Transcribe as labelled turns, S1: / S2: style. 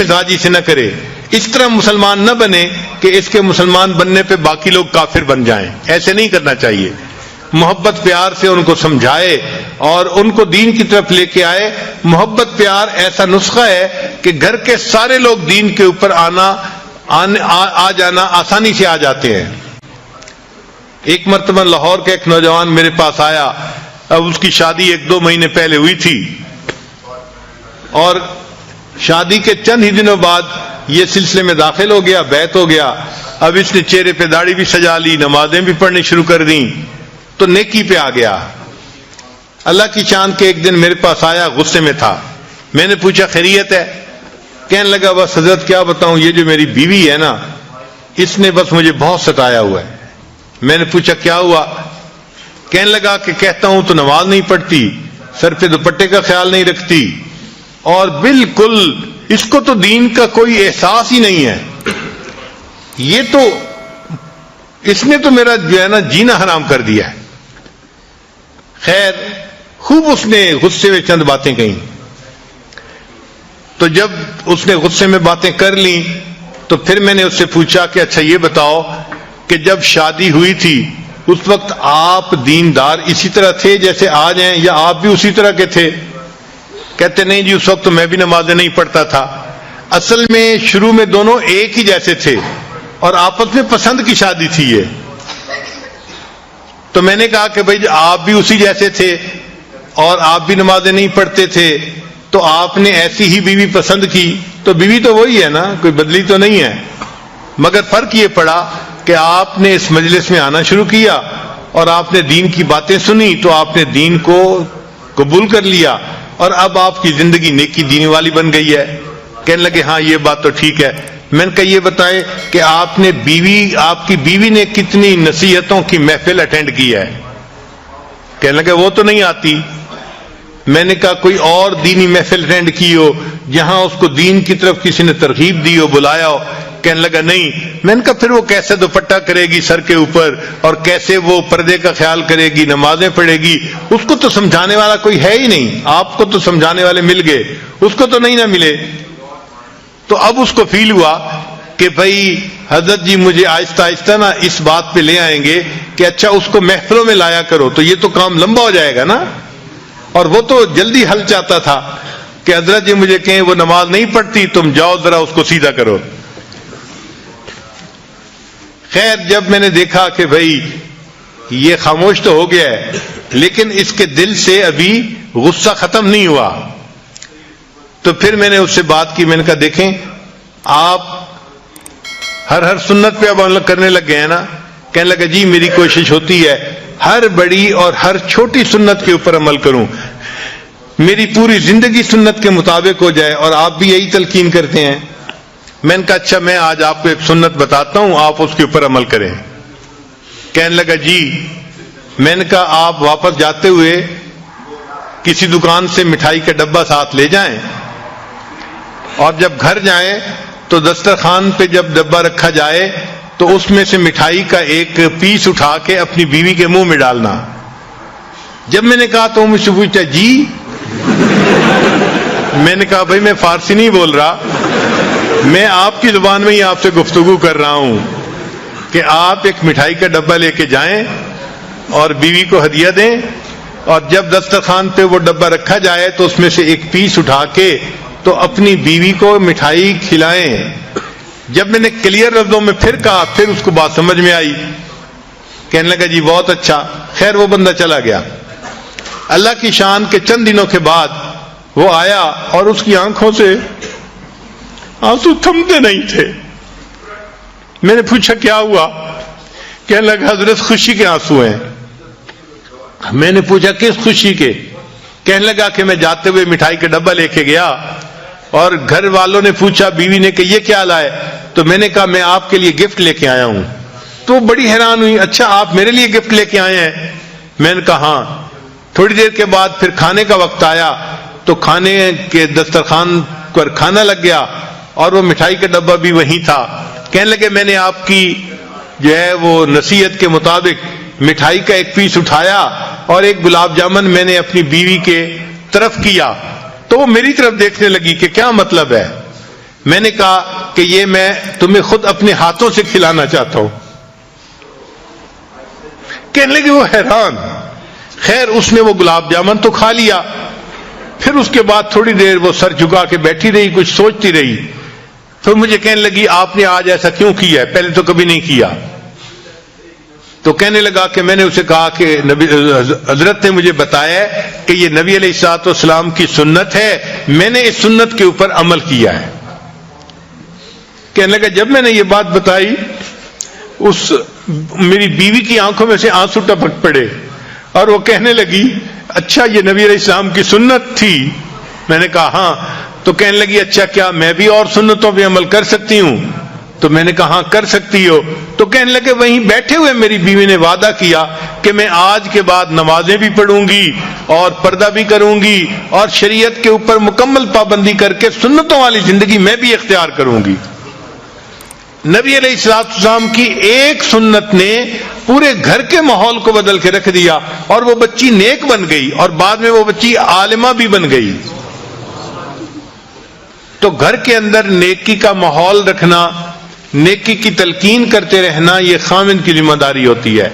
S1: مزاجی سے نہ کرے، اس طرح مسلمان نہ بنے کہ اس کے مسلمان بننے پہ باقی لوگ کافر بن جائیں. ایسے نہیں کرنا چاہیے. محبت پیار سے ان کو سمجھائے اور ان کو دین کی طرف لے کے آئے. محبت پیار ایسا نسخہ ہے کہ گھر کے سارے لوگ دین کے اوپر آ جانا آسانی سے آ جاتے ہیں. ایک مرتبہ لاہور کا ایک نوجوان میرے پاس آیا. اب اس کی شادی 1-2 مہینے پہلے ہوئی تھی اور شادی کے چند ہی دنوں بعد یہ سلسلے میں داخل ہو گیا، بیعت ہو گیا. اب اس نے چہرے پہ داڑھی بھی سجا لی، نمازیں بھی پڑھنی شروع کر دیں، تو نیکی پہ آ گیا. اللہ کی شان کے ایک دن میرے پاس آیا، غصے میں تھا. میں نے پوچھا خیریت ہے؟ کہنے لگا بس حضرت کیا بتاؤں، یہ جو میری بیوی ہے نا، اس نے بس مجھے بہت ستایا ہوا ہے. میں نے پوچھا کیا ہوا؟ کہنے لگا کہ کہتا ہوں تو نماز نہیں پڑھتی، سر پہ دوپٹے کا خیال نہیں رکھتی، اور بالکل اس کو تو دین کا کوئی احساس ہی نہیں ہے. یہ تو اس نے تو میرا جو ہے نا جینا حرام کر دیا ہے. خیر خوب اس نے غصے میں چند باتیں کہیں. تو جب اس نے غصے میں باتیں کر لیں تو پھر میں نے اس سے پوچھا کہ اچھا یہ بتاؤ کہ جب شادی ہوئی تھی اس وقت آپ دیندار اسی طرح تھے جیسے آج ہیں، یا آپ بھی اسی طرح کے تھے؟ کہتے نہیں جی اس وقت تو میں بھی نمازیں نہیں پڑھتا تھا. اصل میں شروع میں دونوں ایک ہی جیسے تھے اور آپس میں پسند کی شادی تھی یہ. تو میں نے کہا کہ بھائی آپ بھی اسی جیسے تھے اور آپ بھی نمازیں نہیں پڑھتے تھے، تو آپ نے ایسی ہی بیوی پسند کی، تو بیوی تو وہی ہے نا، کوئی بدلی تو نہیں ہے. مگر فرق یہ پڑا کہ آپ نے اس مجلس میں آنا شروع کیا اور آپ نے دین کی باتیں سنی تو آپ نے دین کو قبول کر لیا اور اب آپ کی زندگی نیکی دینی والی بن گئی ہے. کہنے لگے ہاں یہ بات تو ٹھیک ہے. میں نے کہا یہ بتائیں کہ آپ کی بیوی نے کتنی نصیحتوں کی محفل اٹینڈ کی ہے؟ کہنے لگے وہ تو نہیں آتی. میں نے کہا کوئی اور دینی محفل اٹینڈ کی ہو جہاں اس کو دین کی طرف کسی نے ترغیب دی ہو، بلایا ہو؟ کہنے لگا نہیں. میں نے کہا پھر وہ کیسے دوپٹہ کرے گی سر کے اوپر اور کیسے وہ پردے کا خیال کرے گی، نمازیں پڑھے گی؟ اس کو تو سمجھانے والا کوئی ہے ہی نہیں. آپ کو تو سمجھانے والے مل گئے، اس کو تو نہیں نہ ملے. تو اب اس کو فیل ہوا کہ بھائی حضرت جی مجھے آہستہ آہستہ نا اس بات پہ لے آئیں گے کہ اچھا اس کو محفلوں میں لایا کرو، تو یہ تو کام لمبا ہو جائے گا نا. اور وہ تو جلدی حل چاہتا تھا کہ حضرت جی مجھے کہیں وہ نماز نہیں پڑھتی، تم جاؤ ذرا اس کو سیدھا کرو. خیر جب میں نے دیکھا کہ بھائی یہ خاموش تو ہو گیا ہے لیکن اس کے دل سے ابھی غصہ ختم نہیں ہوا، تو پھر میں نے اس سے بات کی. میں نے کہا دیکھیں آپ ہر سنت پہ اب عمل کرنے لگ گئے ہیں نا؟ کہنے لگا جی میری کوشش ہوتی ہے ہر بڑی اور ہر چھوٹی سنت کے اوپر عمل کروں، میری پوری زندگی سنت کے مطابق ہو جائے، اور آپ بھی یہی تلقین کرتے ہیں. میں نے کہا اچھا میں آج آپ کو ایک سنت بتاتا ہوں، آپ اس کے اوپر عمل کریں. کہنے لگا جی. میں نے کہا آپ واپس جاتے ہوئے کسی دکان سے مٹھائی کا ڈبہ ساتھ لے جائیں اور جب گھر جائیں تو دسترخوان پہ جب ڈبہ رکھا جائے تو اس میں سے مٹھائی کا ایک پیس اٹھا کے اپنی بیوی کے منہ میں ڈالنا. جب میں نے کہا تو مجھ سے پوچھا جی. میں نے کہا بھائی میں فارسی نہیں بول رہا، میں آپ کی زبان میں ہی آپ سے گفتگو کر رہا ہوں کہ آپ ایک مٹھائی کا ڈبہ لے کے جائیں اور بیوی کو ہدیہ دیں، اور جب دسترخوان پہ وہ ڈبہ رکھا جائے تو اس میں سے ایک پیس اٹھا کے تو اپنی بیوی کو مٹھائی کھلائیں. جب میں نے کلیئر لفظوں میں پھر کہا پھر اس کو بات سمجھ میں آئی. کہنے لگا جی بہت اچھا. خیر وہ بندہ چلا گیا. اللہ کی شان کے چند دنوں کے بعد وہ آیا اور اس کی آنکھوں سے آنسو تھمتے نہیں تھے. میں نے پوچھا کیا ہوا؟ کہنے لگا حضرت خوشی کے آنسو ہیں. میں نے پوچھا کس خوشی کے؟ کہنے لگا کہ میں جاتے ہوئے مٹھائی کا ڈبہ لے کے گیا اور گھر والوں نے پوچھا بیوی نے کہ یہ کیا لائے؟ تو میں نے کہا میں آپ کے لیے گفٹ لے کے آیا ہوں. تو بڑی حیران ہوئی، اچھا آپ میرے لیے گفٹ لے کے آئے ہیں؟ میں نے کہا ہاں. تھوڑی دیر کے بعد پھر کھانے کا وقت آیا تو کھانے کے دسترخوان پر کھانا لگ گیا اور وہ مٹھائی کا ڈبہ بھی وہیں تھا. کہنے لگے میں نے آپ کی جو ہے وہ نصیحت کے مطابق مٹھائی کا ایک پیس اٹھایا اور ایک گلاب جامن میں نے اپنی بیوی کے طرف کیا تو وہ میری طرف دیکھنے لگی کہ کیا مطلب ہے. میں نے کہا کہ یہ میں تمہیں خود اپنے ہاتھوں سے کھلانا چاہتا ہوں. کہنے لگے وہ حیران. خیر اس نے وہ گلاب جامن تو کھا لیا. پھر اس کے بعد تھوڑی دیر وہ سر جھکا کے بیٹھی رہی, کچھ سوچتی رہی. پھر مجھے کہنے لگی آپ نے آج ایسا کیوں کیا ہے, پہلے تو کبھی نہیں کیا. تو کہنے لگا کہ میں نے اسے کہا کہ نبی حضرت نے مجھے بتایا کہ یہ نبی علیہ الصلوۃ والسلام کی سنت ہے, میں نے اس سنت کے اوپر عمل کیا ہے. کہنے لگا جب میں نے یہ بات بتائی اس میری بیوی کی آنکھوں میں سے آنسو ٹپک پڑے اور وہ کہنے لگی اچھا یہ نبی علیہ السلام کی سنت تھی. میں نے کہا ہاں. تو کہنے لگی اچھا کیا میں بھی اور سنتوں پہ عمل کر سکتی ہوں؟ تو میں نے کہا ہاں کر سکتی ہو. تو کہنے لگے وہیں بیٹھے ہوئے میری بیوی نے وعدہ کیا کہ میں آج کے بعد نمازیں بھی پڑھوں گی اور پردہ بھی کروں گی اور شریعت کے اوپر مکمل پابندی کر کے سنتوں والی زندگی میں بھی اختیار کروں گی. نبی علیہ الصلوۃ والسلام کی ایک سنت نے پورے گھر کے ماحول کو بدل کے رکھ دیا اور وہ بچی نیک بن گئی اور بعد میں وہ بچی عالمہ بھی بن گئی. تو گھر کے اندر نیکی کا ماحول رکھنا, نیکی کی تلقین کرتے رہنا, یہ خاوند کی ذمہ داری ہوتی ہے.